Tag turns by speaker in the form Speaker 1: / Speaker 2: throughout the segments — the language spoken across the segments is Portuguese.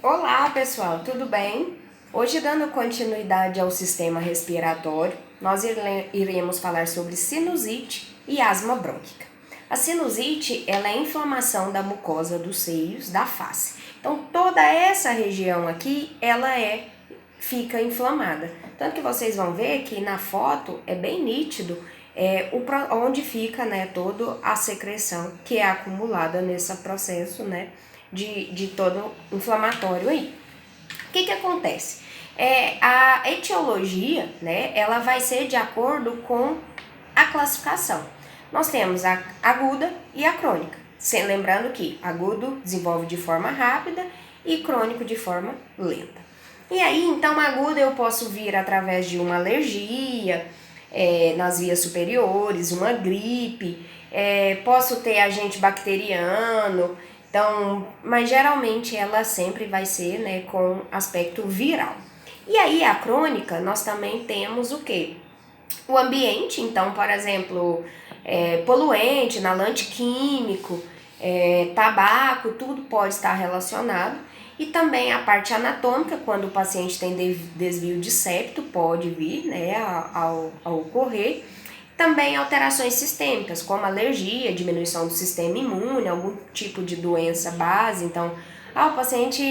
Speaker 1: Olá pessoal, tudo bem? Hoje, dando continuidade ao sistema respiratório, nós iremos falar sobre sinusite e asma brônquica. A sinusite ela é a inflamação da mucosa dos seios da face. Então toda essa região aqui fica inflamada. Tanto que vocês vão ver que na foto é bem nítido onde fica toda a secreção que é acumulada nesse processo de todo inflamatório aí. O que acontece? A etiologia, ela vai ser de acordo com a classificação. Nós temos a aguda e a crônica. Lembrando que agudo desenvolve de forma rápida e crônico de forma lenta. E aí, então, aguda eu posso vir através de uma alergia nas vias superiores, uma gripe, posso ter agente bacteriano. Então, mas geralmente ela sempre vai ser com aspecto viral. E aí a crônica, nós também temos o quê? O ambiente, então, por exemplo, poluente, inalante químico, tabaco, tudo pode estar relacionado. E também a parte anatômica, quando o paciente tem desvio de septo, pode vir ao ocorrer. Também alterações sistêmicas, como alergia, diminuição do sistema imune, algum tipo de doença base. Então, o paciente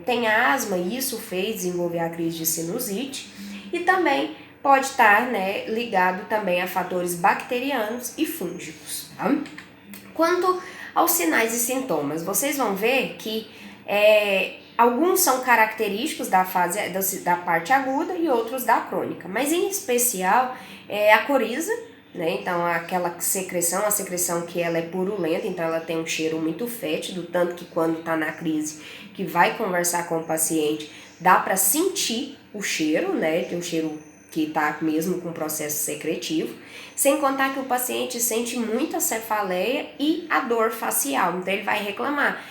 Speaker 1: tem asma e isso fez desenvolver a crise de sinusite. E também pode estar ligado também a fatores bacterianos e fúngicos. Tá? Quanto aos sinais e sintomas, vocês vão ver que alguns são característicos da da parte aguda e outros da crônica, mas em especial a coriza, então aquela secreção, a secreção que ela é purulenta, então ela tem um cheiro muito fétido, tanto que quando está na crise, que vai conversar com o paciente, dá para sentir o cheiro, tem um cheiro que está mesmo com processo secretivo, sem contar que o paciente sente muita cefaleia e a dor facial, então ele vai reclamar.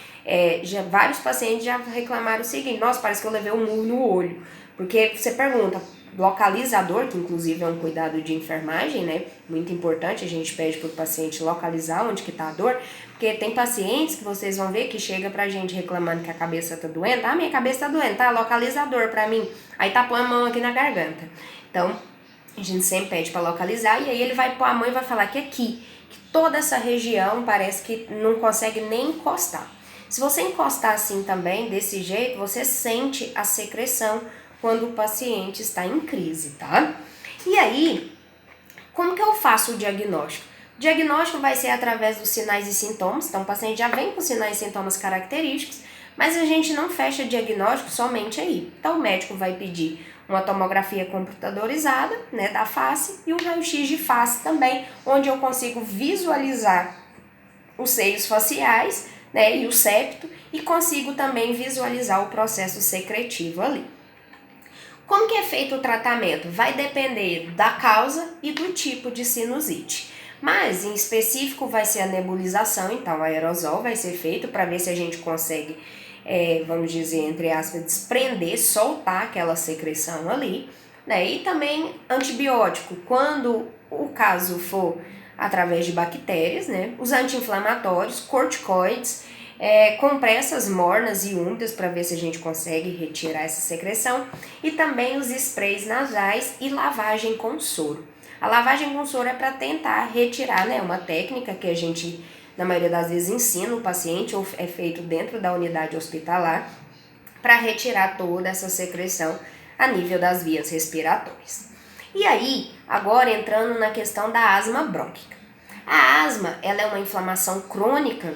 Speaker 1: Vários pacientes já reclamaram o seguinte: nossa, parece que eu levei um murro no olho, porque você pergunta, localiza a dor, que inclusive é um cuidado de enfermagem, muito importante, a gente pede para o paciente localizar onde que está a dor, porque tem pacientes que vocês vão ver que chega pra gente reclamando que a cabeça tá doendo, minha cabeça tá doendo, tá, localiza a dor pra mim, aí tá pondo a mão aqui na garganta. Então, a gente sempre pede para localizar, e aí ele vai pôr a mão e vai falar que aqui, que toda essa região parece que não consegue nem encostar. Se você encostar assim também, desse jeito, você sente a secreção quando o paciente está em crise, tá? E aí, como que eu faço o diagnóstico? O diagnóstico vai ser através dos sinais e sintomas, então o paciente já vem com sinais e sintomas característicos, mas a gente não fecha diagnóstico somente aí. Então o médico vai pedir uma tomografia computadorizada, da face, e um raio-x de face também, onde eu consigo visualizar os seios faciais, e o septo, e consigo também visualizar o processo secretivo ali. Como que é feito o tratamento? Vai depender da causa e do tipo de sinusite. Mas, em específico, vai ser a nebulização, então o aerosol vai ser feito para ver se a gente consegue, vamos dizer, entre aspas, desprender, soltar aquela secreção ali, e também antibiótico, quando o caso for através de bactérias, os anti-inflamatórios, corticoides, compressas mornas e úmidas para ver se a gente consegue retirar essa secreção, e também os sprays nasais e lavagem com soro. A lavagem com soro é para tentar retirar, uma técnica que a gente, na maioria das vezes, ensina o paciente, ou é feito dentro da unidade hospitalar, para retirar toda essa secreção a nível das vias respiratórias. E aí, agora entrando na questão da asma brônquica. A asma, ela é uma inflamação crônica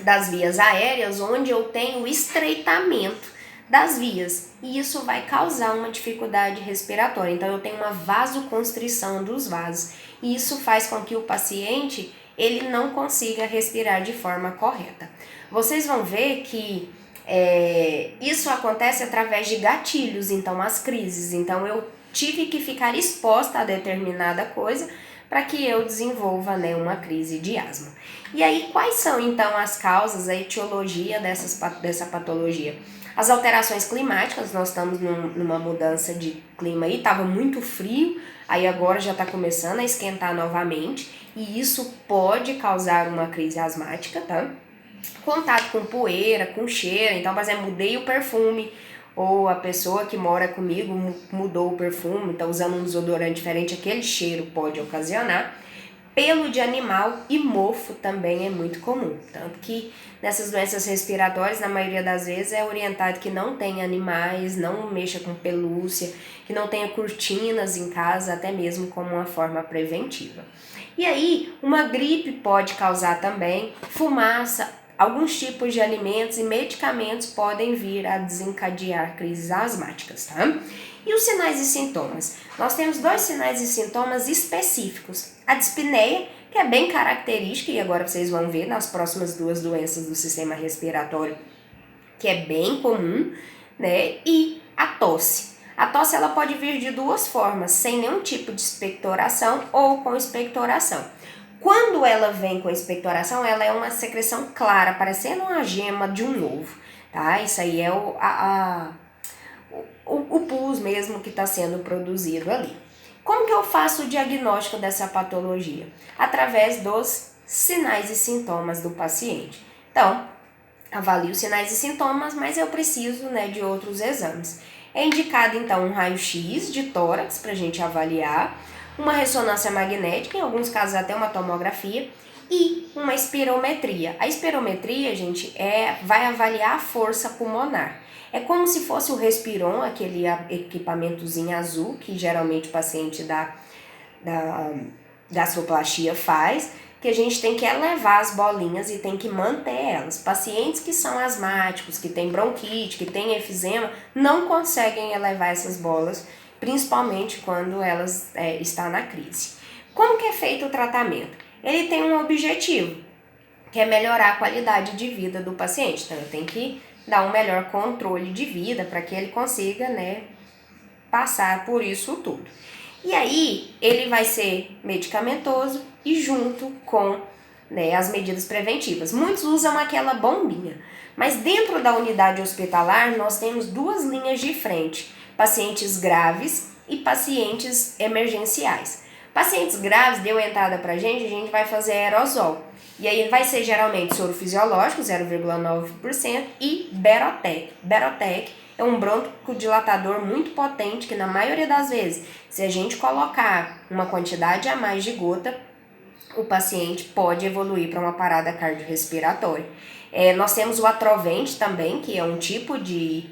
Speaker 1: das vias aéreas, onde eu tenho estreitamento das vias, e isso vai causar uma dificuldade respiratória. Então eu tenho uma vasoconstrição dos vasos, e isso faz com que o paciente ele não consiga respirar de forma correta. Vocês vão ver que isso acontece através de gatilhos, então as crises. Então eu tive que ficar exposta a determinada coisa para que eu desenvolva uma crise de asma. E aí, quais são então as causas, a etiologia dessa patologia? As alterações climáticas, nós estamos numa mudança de clima aí, estava muito frio, aí agora já está começando a esquentar novamente, e isso pode causar uma crise asmática, tá? contato com poeira, com cheiro. Então, por exemplo, mudei o perfume, ou a pessoa que mora comigo mudou o perfume, está usando um desodorante diferente, aquele cheiro pode ocasionar. Pelo de animal e mofo também é muito comum, tanto que nessas doenças respiratórias, na maioria das vezes, é orientado que não tenha animais, não mexa com pelúcia, que não tenha cortinas em casa, até mesmo como uma forma preventiva. E aí, uma gripe pode causar também fumaça, alguns tipos de alimentos e medicamentos podem vir a desencadear crises asmáticas, tá? E os sinais e sintomas? Nós temos 2 sinais e sintomas específicos. A dispneia, que é bem característica, e agora vocês vão ver nas próximas 2 doenças do sistema respiratório, que é bem comum, né? E a tosse. A tosse ela pode vir de 2 formas, sem nenhum tipo de expectoração ou com expectoração. Quando ela vem com expectoração, ela é uma secreção clara, parecendo uma gema de um ovo, tá? Isso aí é o pus mesmo que está sendo produzido ali. Como que eu faço o diagnóstico dessa patologia? Através dos sinais e sintomas do paciente. Então, avalio os sinais e sintomas, mas eu preciso, né, de outros exames. É indicado, então, um raio-x de tórax para a gente avaliar, uma ressonância magnética, em alguns casos até uma tomografia, e uma espirometria. A espirometria, gente, vai avaliar a força pulmonar. É como se fosse o Respiron, aquele equipamentozinho azul que geralmente o paciente da gastroplastia faz, que a gente tem que elevar as bolinhas e tem que manter elas. Pacientes que são asmáticos, que têm bronquite, que têm efizema, não conseguem elevar essas bolas, principalmente quando elas estão na crise. Como que é feito o tratamento? Ele tem um objetivo, que é melhorar a qualidade de vida do paciente. Então, eu tenho que dar um melhor controle de vida para que ele consiga, né, passar por isso tudo. E aí, ele vai ser medicamentoso e junto com, né, as medidas preventivas. Muitos usam aquela bombinha, mas dentro da unidade hospitalar nós temos 2 linhas de frente, pacientes graves e pacientes emergenciais. Pacientes graves, deu entrada pra gente, a gente vai fazer aerosol. E aí vai ser geralmente soro fisiológico, 0,9%, e Berotec. Berotec é um broncodilatador muito potente que na maioria das vezes, se a gente colocar uma quantidade a mais de gota, o paciente pode evoluir para uma parada cardiorrespiratória. Nós temos o Atrovent também, que é um tipo de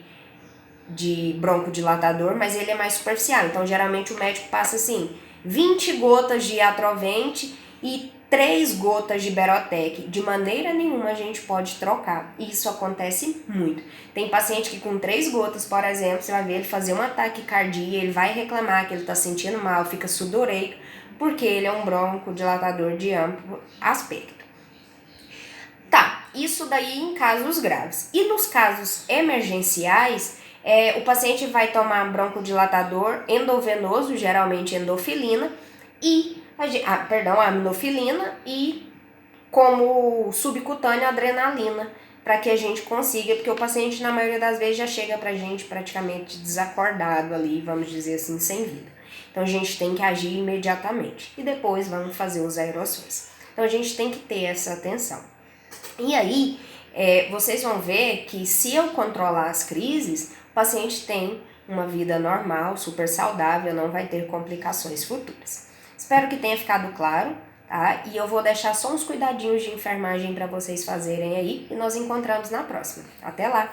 Speaker 1: broncodilatador, mas ele é mais superficial. Então, geralmente o médico passa assim, 20 gotas de Atrovent e 3 gotas de Berotec. De maneira nenhuma a gente pode trocar. Isso acontece muito. Tem paciente que com 3 gotas, por exemplo, você vai ver ele fazer um ataque cardíaco, ele vai reclamar que ele está sentindo mal, fica sudoreico, porque ele é um broncodilatador de amplo aspecto. Tá, isso daí em casos graves. E nos casos emergenciais, o paciente vai tomar broncodilatador endovenoso, geralmente endofilina, e aminofilina e como subcutâneo adrenalina, para que a gente consiga, porque o paciente na maioria das vezes já chega pra gente praticamente desacordado ali, vamos dizer assim, sem vida. Então a gente tem que agir imediatamente e depois vamos fazer os aerossóis. Então a gente tem que ter essa atenção. E aí, vocês vão ver que se eu controlar as crises, o paciente tem uma vida normal, super saudável, não vai ter complicações futuras. Espero que tenha ficado claro, tá? E eu vou deixar só uns cuidadinhos de enfermagem para vocês fazerem aí e nós encontramos na próxima. Até lá!